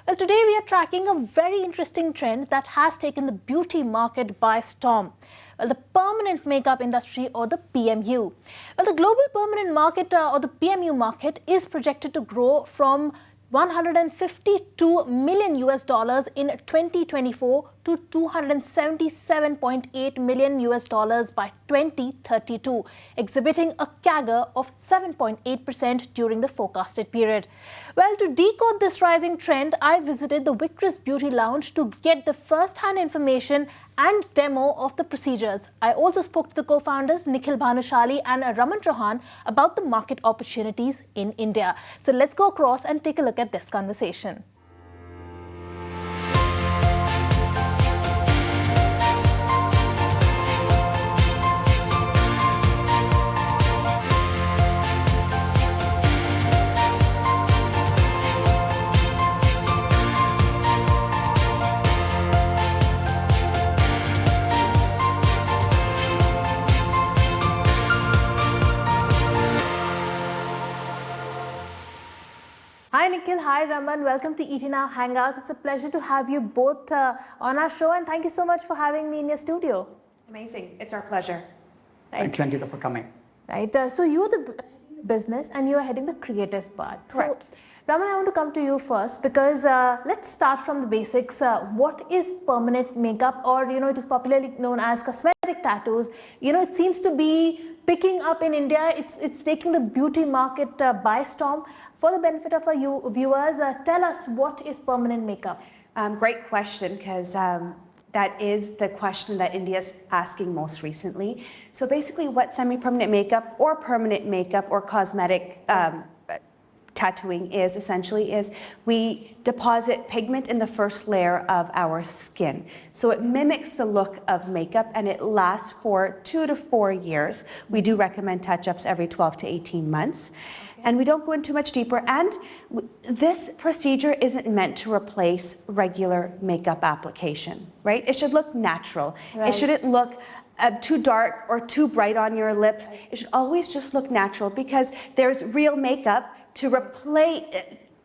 Well, today we are tracking a very interesting trend that has taken the beauty market by storm. Well, the permanent makeup industry, or the PMU. Well, the global permanent market or the PMU market is projected to grow from 152 million US dollars in 2024 to 277.8 million US dollars by 2032, exhibiting a CAGR of 7.8% during the forecasted period. Well, to decode this rising trend, I visited the Victress Beauty Lounge to get the first-hand information and demo of the procedures. I also spoke to the co-founders Nikhil Bhanushali and Raman Chohan about the market opportunities in India. So let's go across and take a look at this conversation. Hi Nikhil, hi Raman, welcome to ET Now Hangouts. It's a pleasure to have you both on our show, and thank you so much for having me in your studio. Amazing, it's our pleasure. Right. Thank you for coming. Right, so you're the business and you are heading the creative part. Correct. So, Raman, I want to come to you first because let's start from the basics. What is permanent makeup, or it is popularly known as cosmetic tattoos? It seems to be picking up in India. It's taking the beauty market by storm. For the benefit of our viewers, tell us, what is permanent makeup? Great question, because that is the question that India's asking most recently. So basically what semi-permanent makeup or permanent makeup or cosmetic tattooing is essentially is we deposit pigment in the first layer of our skin. So it mimics the look of makeup and it lasts for 2 to 4 years. We do recommend touch-ups every 12 to 18 months. And we don't go in too much deeper. And this procedure isn't meant to replace regular makeup application, right? It should look natural. Right. It shouldn't look too dark or too bright on your lips. It should always just look natural, because there's real makeup to replace,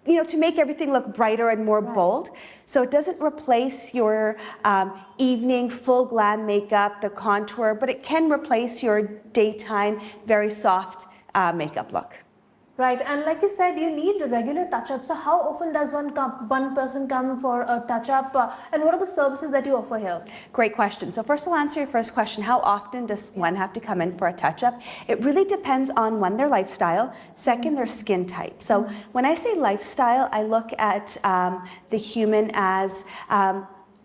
to make everything look brighter and more bold. So it doesn't replace your evening full glam makeup, the contour, but it can replace your daytime very soft makeup look. Right, and like you said, you need regular touch-up. So how often does one person come for a touch-up, and what are the services that you offer here? Great question. So first, I'll answer your first question. How often does one have to come in for a touch-up? It really depends on, one, their lifestyle, second, their skin type. So when I say lifestyle, I look at the human as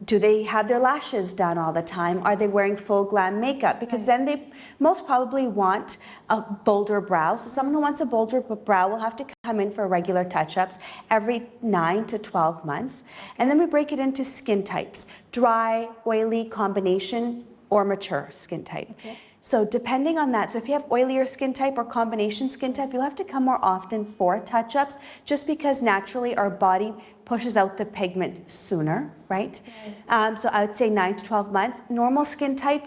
do they have their lashes done all the time? Are they wearing full glam makeup? Because then they most probably want a bolder brow. So someone who wants a bolder brow will have to come in for regular touch-ups every 9 to 12 months. And then we break it into skin types: dry, oily, combination, or mature skin type. Okay. So depending on that, so if you have oilier skin type or combination skin type, you'll have to come more often for touch-ups, just because naturally our body pushes out the pigment sooner, right? So I would say 9 to 12 months. Normal skin type,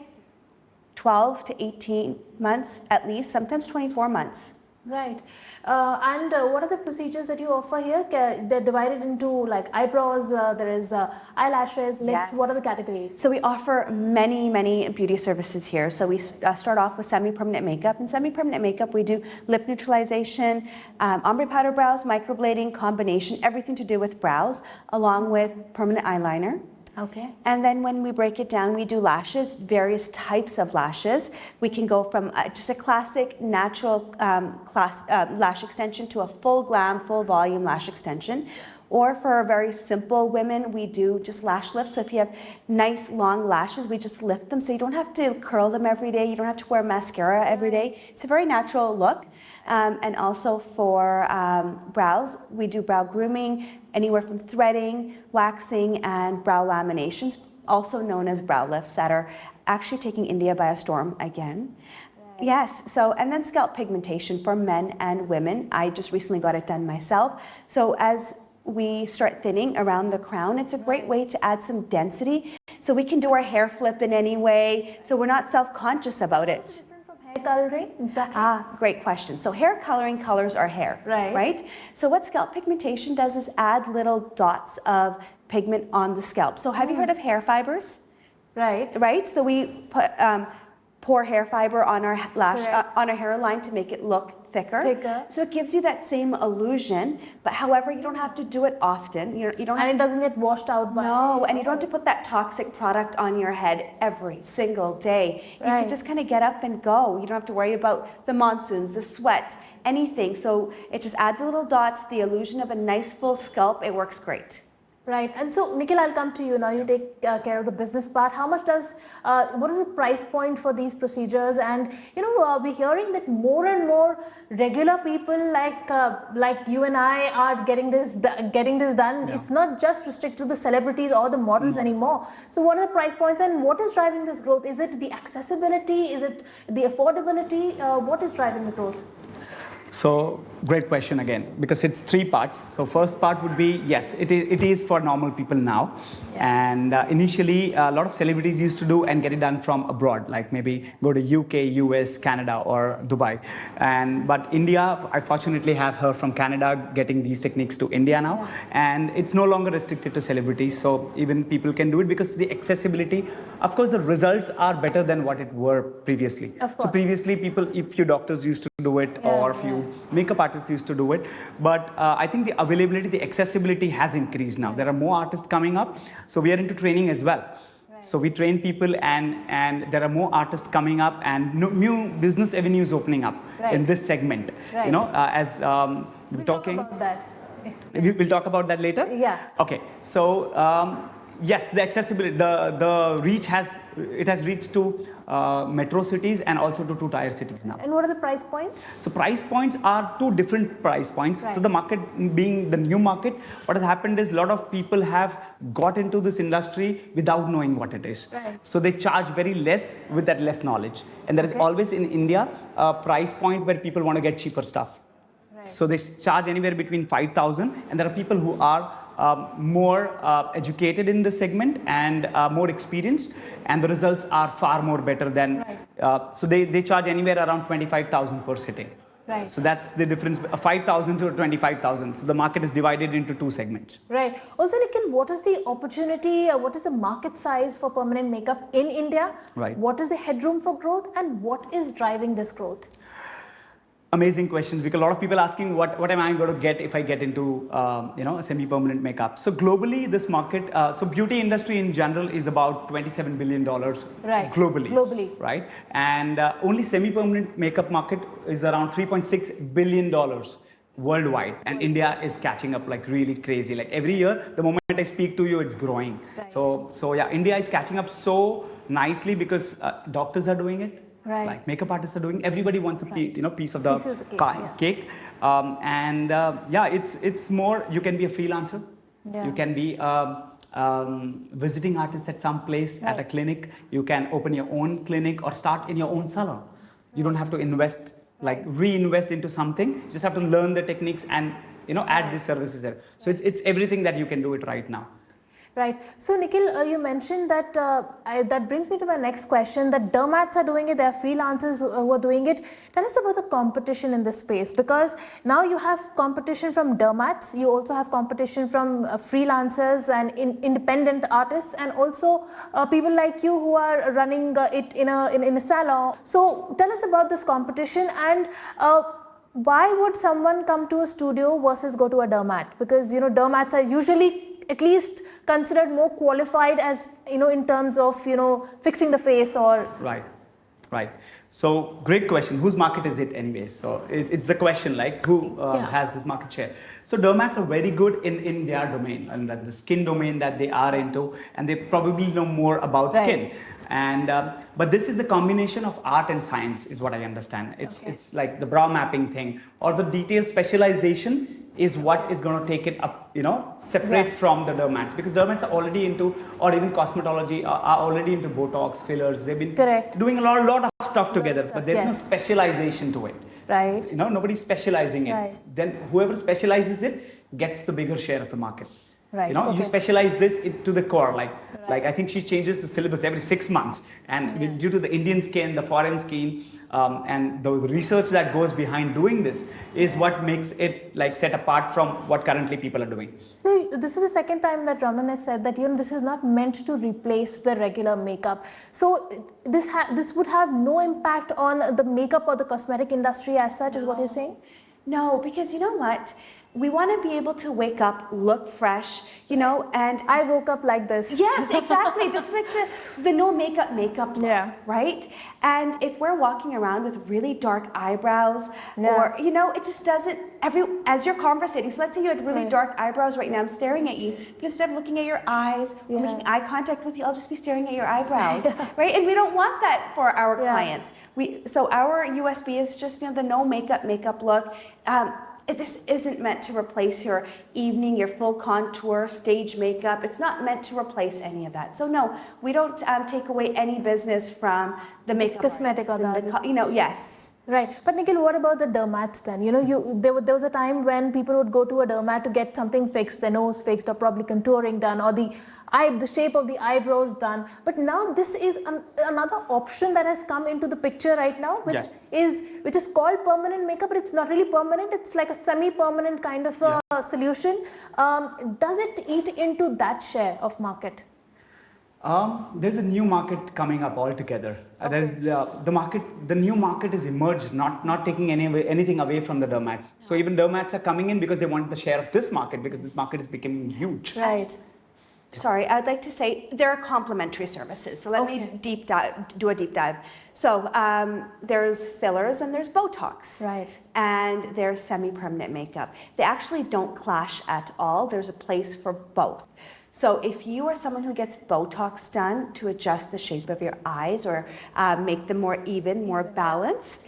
12 to 18 months at least, sometimes 24 months. Right. And what are the procedures that you offer here? They're divided into like eyebrows, there is eyelashes, lips. Yes. What are the categories? So we offer many beauty services here. So we start off with semi-permanent makeup. In semi-permanent makeup, we do lip neutralization, ombre powder brows, microblading, combination, everything to do with brows, along with permanent eyeliner. Okay. And then when we break it down, we do lashes, various types of lashes. We can go from just a classic natural lash extension to a full glam, full volume lash extension. Or for our very simple women, we do just lash lifts. So if you have nice long lashes, we just lift them. So you don't have to curl them every day. You don't have to wear mascara every day. It's a very natural look. And also for brows, we do brow grooming, anywhere from threading, waxing, and brow laminations, also known as brow lifts, that are actually taking India by a storm again. Right. Yes, so, and then scalp pigmentation for men and women. I just recently got it done myself. So as we start thinning around the crown, it's a great way to add some density. So we can do our hair flip in any way, so we're not self-conscious about it. Hair coloring, exactly. Great question. So hair coloring colors our hair, right? So what scalp pigmentation does is add little dots of pigment on the scalp. So have you heard of hair fibers? Right. So we put pour hair fiber on our on our hairline to make it look thicker. So it gives you that same illusion, but however, you don't have to do it often. You don't have and it doesn't get washed out by... No, and you don't have to put that toxic product on your head every single day. You can just kind of get up and go. You don't have to worry about the monsoons, the sweat, anything. So it just adds a little dots, the illusion of a nice full scalp. It works great. Right. And so, Nikhil, I'll come to you now. You take care of the business part. How much does, what is the price point for these procedures? And, you know, we're hearing that more and more regular people like you and I are getting this done. Yeah. It's not just restricted to the celebrities or the models anymore. So what are the price points and what is driving this growth? Is it the accessibility? Is it the affordability? What is driving the growth? So great question again, because it's three parts. So first part would be, yes, it is for normal people now. Yeah. And initially, a lot of celebrities used to do and get it done from abroad, like maybe go to UK, US, Canada, or Dubai. But India, I fortunately have her from Canada getting these techniques to India now. Yeah. And it's no longer restricted to celebrities. So even people can do it because the accessibility, of course, the results are better than what it were previously. Of course. So previously, people, if your doctors used to do it, or if you makeup artists used to do it, but I think the availability, the accessibility has increased now. There are more artists coming up, so we are into training as well. So we train people, and there are more artists coming up, and new business avenues opening up in this segment. You know, as we're talking about that. We'll talk about that later. Yeah. Okay. So yes, the accessibility, the reach has reached to metro cities and also to two-tier cities now. And what are the price points? So price points are two different price points. So the market being the new market, what has happened is a lot of people have got into this industry without knowing what it is. So they charge very less with that less knowledge. And there is always in India a price point where people want to get cheaper stuff. So they charge anywhere between 5,000, and there are people who are more educated in this segment and more experienced, and the results are far more better than, so they charge anywhere around 25,000 per sitting. So that's the difference, 5,000 to 25,000. So the market is divided into two segments. Right. Also, Nikhil, what is the opportunity, what is the market size for permanent makeup in India? What is the headroom for growth, and what is driving this growth? Amazing questions, because a lot of people asking what am I going to get if I get into semi-permanent makeup. So globally, this market, so beauty industry in general is about $27 billion globally, right? And only semi-permanent makeup market is around $3.6 billion worldwide, and India is catching up like really crazy. Like every year, the moment I speak to you, it's growing. So yeah, India is catching up so nicely because doctors are doing it. Like makeup artists are doing. Everybody wants a piece of the cake. It's more. You can be a freelancer. You can be visiting artist at some place at a clinic. You can open your own clinic or start in your own salon. You don't have to invest reinvest into something. You just have to learn the techniques and add these services there. So it's everything that you can do it right now. Right. So, Nikhil, you mentioned that, that brings me to my next question, that dermats are doing it, there are freelancers who are doing it. Tell us about the competition in this space, because now you have competition from dermats, you also have competition from freelancers and independent artists, and also people like you who are running it in a salon. So, tell us about this competition, and why would someone come to a studio versus go to a dermat? Because, dermats are usually at least considered more qualified as, in terms of, fixing the face or... Right. So great question. Whose market is it anyways? So it's the question, like who has this market share? So dermats are very good in their domain, and the skin domain that they are into, and they probably know more about skin. And but this is a combination of art and science, is what I understand. It's like the brow mapping thing, or the detailed specialization is what is going to take it up, separate from the dermats, because dermats are already into, or even cosmetology are already into Botox, fillers. They've been doing a lot of stuff together, but there's no specialization to it. Nobody's specializing it. Then whoever specializes it gets the bigger share of the market. Right. You know, you specialize this to the core. Like I think she changes the syllabus every 6 months, and due to the Indian skin, the foreign skin, and the research that goes behind doing this is what makes it like set apart from what currently people are doing. No, this is the second time that Raman has said that this is not meant to replace the regular makeup. So this would have no impact on the makeup or the cosmetic industry as such, is what you're saying? No, because you know what? We want to be able to wake up, look fresh, you know, and I woke up like this. yes, exactly. This is like the no makeup look, right? And if we're walking around with really dark eyebrows, or you know, it just doesn't. As you're conversating, so let's say you had really dark eyebrows right now. I'm staring at you, but instead of looking at your eyes, or making eye contact with you, I'll just be staring at your eyebrows, right? And we don't want that for our clients. So our USB is just, you know, the no makeup look. This isn't meant to replace your evening, your full contour, stage makeup. It's not meant to replace any of that. So no, we don't take away any business from the makeup cosmetic or the you know, yes. Right. But Nikhil, what about the dermats then? You know, there was a time when people would go to a dermat to get something fixed, their nose fixed, or probably contouring done, or the shape of the eyebrows done. But now this is another option that has come into the picture right now, which is called permanent makeup, but it's not really permanent. It's like a semi-permanent kind of solution. Does it eat into that share of market? There's a new market coming up altogether. There's the new market is emerged, not taking anything away from the dermats. So even dermats are coming in because they want the share of this market, because this market is becoming huge. Right. Sorry, I'd like to say there are complementary services. So let me do a deep dive. So there's fillers and there's Botox. Right. And there's semi-permanent makeup. They actually don't clash at all. There's a place for both. So if you are someone who gets Botox done to adjust the shape of your eyes or make them more even, more balanced,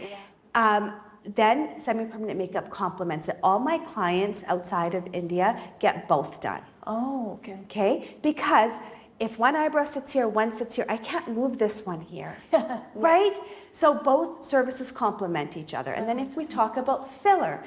then semi-permanent makeup complements it. All my clients outside of India get both done. Oh, okay. Okay? Because if one eyebrow sits here, one sits here, I can't move this one here, right? So both services complement each other. And then if we talk about filler,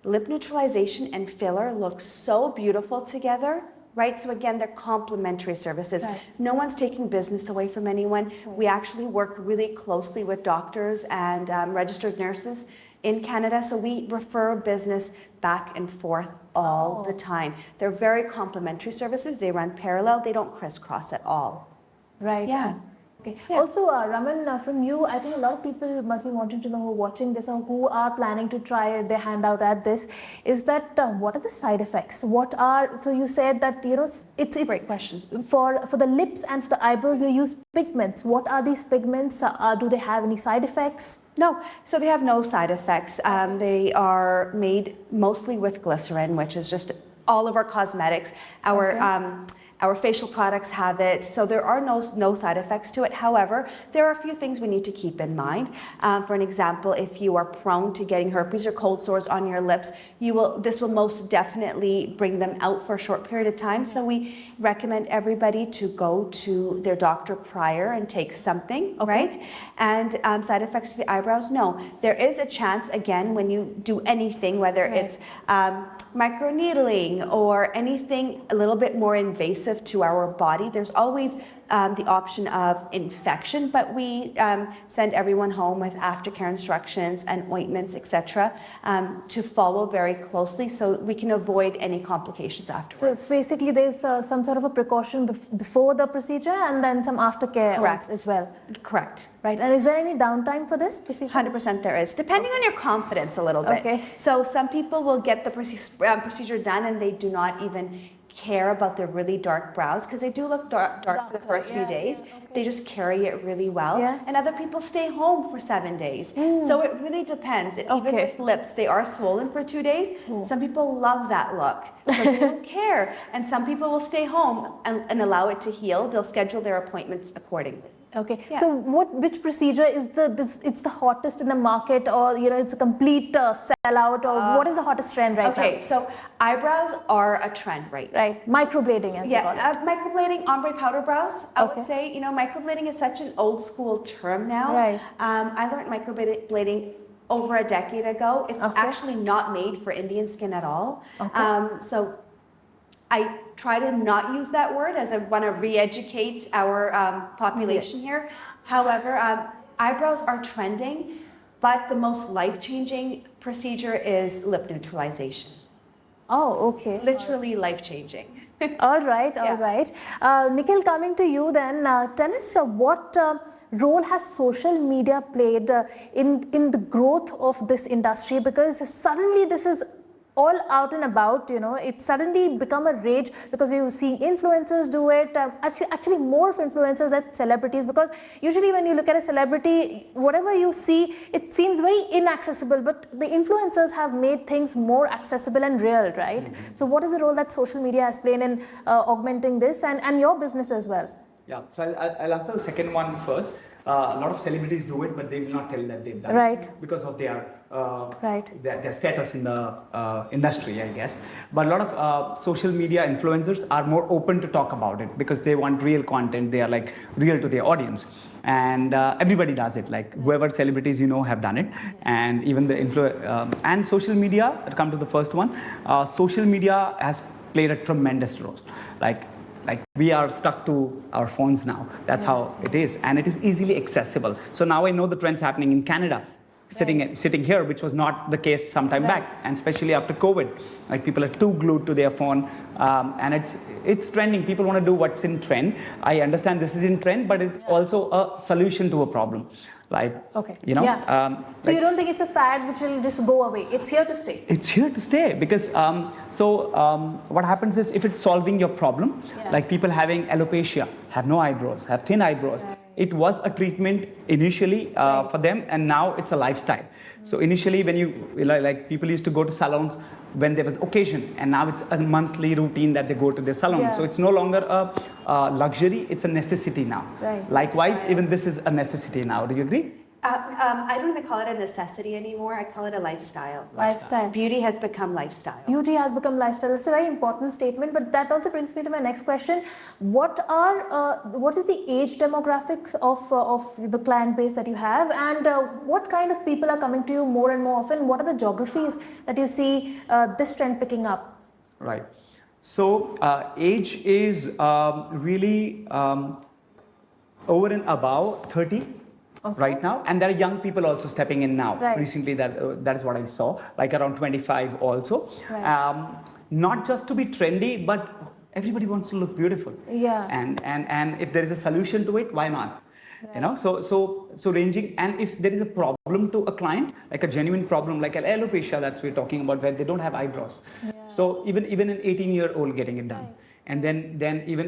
lip neutralization and filler look so beautiful together. Right, so again, they're complementary services. Right. No one's taking business away from anyone. We actually work really closely with doctors and registered nurses in Canada, so we refer business back and forth all the time. They're very complementary services. They run parallel. They don't crisscross at all. Right. Yeah. Okay. Yeah. Also, Raman, from you, I think a lot of people must be wanting to know who are watching this or who are planning to try their hand out at this. Is that what are the side effects? So you said that it's great question. For the lips and for the eyebrows you use pigments. What are these pigments? Do they have any side effects? No, so they have no side effects. They are made mostly with glycerin, which is just all of our cosmetics. Our facial products have it, so there are no side effects to it. However, there are a few things we need to keep in mind. For an example, if you are prone to getting herpes or cold sores on your lips, this will most definitely bring them out for a short period of time. So we recommend everybody to go to their doctor prior and take something, right? And side effects to the eyebrows, no. There is a chance, again, when you do anything, whether it's microneedling or anything a little bit more invasive to our body, there's always the option of infection, but we send everyone home with aftercare instructions and ointments, etc., to follow very closely so we can avoid any complications afterwards. So it's basically there's some sort of a precaution before the procedure and then some aftercare as well. Correct. Right. And is there any downtime for this procedure? 100% there is, depending on your confidence a little bit. Okay. So some people will get the procedure done and they do not even care about their really dark brows because they do look dark for the first few days. They just carry it really well. And other people stay home for 7 days. So it really depends. Even with lips, they are swollen for 2 days. Some people love that look, so they don't care. And some people will stay home and allow it to heal. They'll schedule their appointments accordingly. Okay, so which procedure is it's the hottest in the market, or it's a complete sellout, or what is the hottest trend right now? Okay, so eyebrows are a trend right now. Right, microblading as they call it. Microblading, ombre powder brows. I would say, microblading is such an old school term now. Right. I learned microblading over a decade ago. It's actually not made for Indian skin at all. So I try to not use that word as I want to re-educate our population here. However, eyebrows are trending, but the most life-changing procedure is lip neutralization. Oh, okay. Literally life-changing. All right, all right. Nikhil, coming to you then, tell us what role has social media played in the growth of this industry? Because suddenly this is all out and about, you know, it's suddenly become a rage because we were seeing influencers do it, actually more of influencers than celebrities, because usually when you look at a celebrity, whatever you see, it seems very inaccessible, but the influencers have made things more accessible and real, right? Mm-hmm. So what is the role that social media has played in augmenting this and your business as well? Yeah, so I'll answer the second one first. A lot of celebrities do it, but they will not tell that they've done it because of their status in the industry, I guess. But a lot of social media influencers are more open to talk about it because they want real content. They are like real to their audience, and everybody does it. Like whoever celebrities you know have done it, and even the and social media. I'll come to the first one. Social media has played a tremendous role. Like we are stuck to our phones now. That's how it is, and it is easily accessible. So now I know the trends happening in Canada, sitting here, which was not the case some time back, and especially after COVID. Like people are too glued to their phone, and it's trending. People want to do what's in trend. I understand this is in trend, but it's also a solution to a problem. Like, you know, so you don't think it's a fad which will just go away? It's here to stay. It's here to stay because what happens is if it's solving your problem, like people having alopecia, have no eyebrows, have thin eyebrows. It was a treatment initially for them, and now it's a lifestyle. So initially, when you like people used to go to salons when there was occasion, and now it's a monthly routine that they go to their salon. So it's no longer a luxury; it's a necessity now. Likewise, even this is a necessity now. Do you agree? I don't even call it a necessity anymore. I call it a lifestyle. Lifestyle. Beauty has become lifestyle. Beauty has become lifestyle. It's a very important statement, but that also brings me to my next question. What is the age demographics of the client base that you have, and what kind of people are coming to you more and more often? What are the geographies that you see this trend picking up? Right. So age is really over and above 30. Right now, and there are young people also stepping in now. Recently, that is what I saw, like around 25 also. Not just to be trendy, but everybody wants to look beautiful. And if there is a solution to it, why not? You know, so ranging, and if there is a problem to a client, like a genuine problem, like an alopecia that we're talking about, where they don't have eyebrows. So even an 18-year-old getting it done. And then even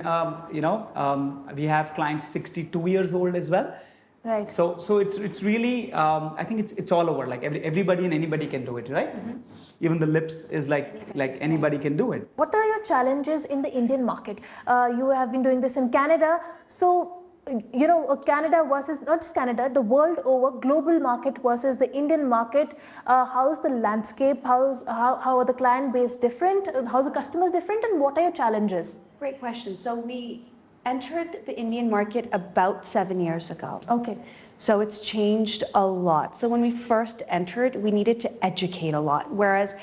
we have clients 62 years old as well. So it's really I think it's all over. Like everybody and anybody can do it, right? Even the lips is like anybody can do it. What are your challenges in the Indian market? You have been doing this in Canada, so you know Canada versus not just Canada, the world over, global market versus the Indian market. How's the landscape? How are the client base different? How are the customers different? And what are your challenges? Great question. So we entered the Indian market about 7 years ago. So it's changed a lot. So when we first entered, we needed to educate a lot. Whereas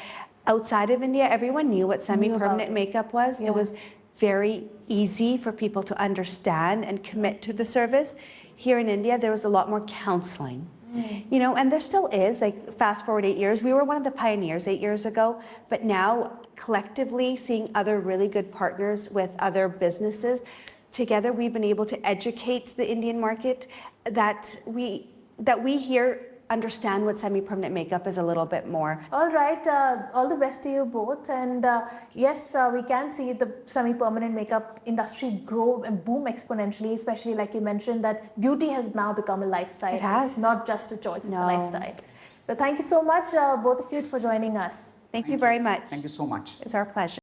outside of India, everyone knew what semi-permanent makeup was. It was very easy for people to understand and commit to the service. Here in India, there was a lot more counseling. You know, and there still is, like fast forward 8 years, we were one of the pioneers 8 years ago, but now collectively seeing other really good partners with other businesses, together we've been able to educate the Indian market that we here understand what semi-permanent makeup is a little bit more. All right, all the best to you both, and yes, we can see the semi-permanent makeup industry grow and boom exponentially, especially like you mentioned that beauty has now become a lifestyle. It has. Not just a choice, it's a lifestyle. So thank you so much both of you for joining us. Thank you very much. Thank you so much. It's our pleasure.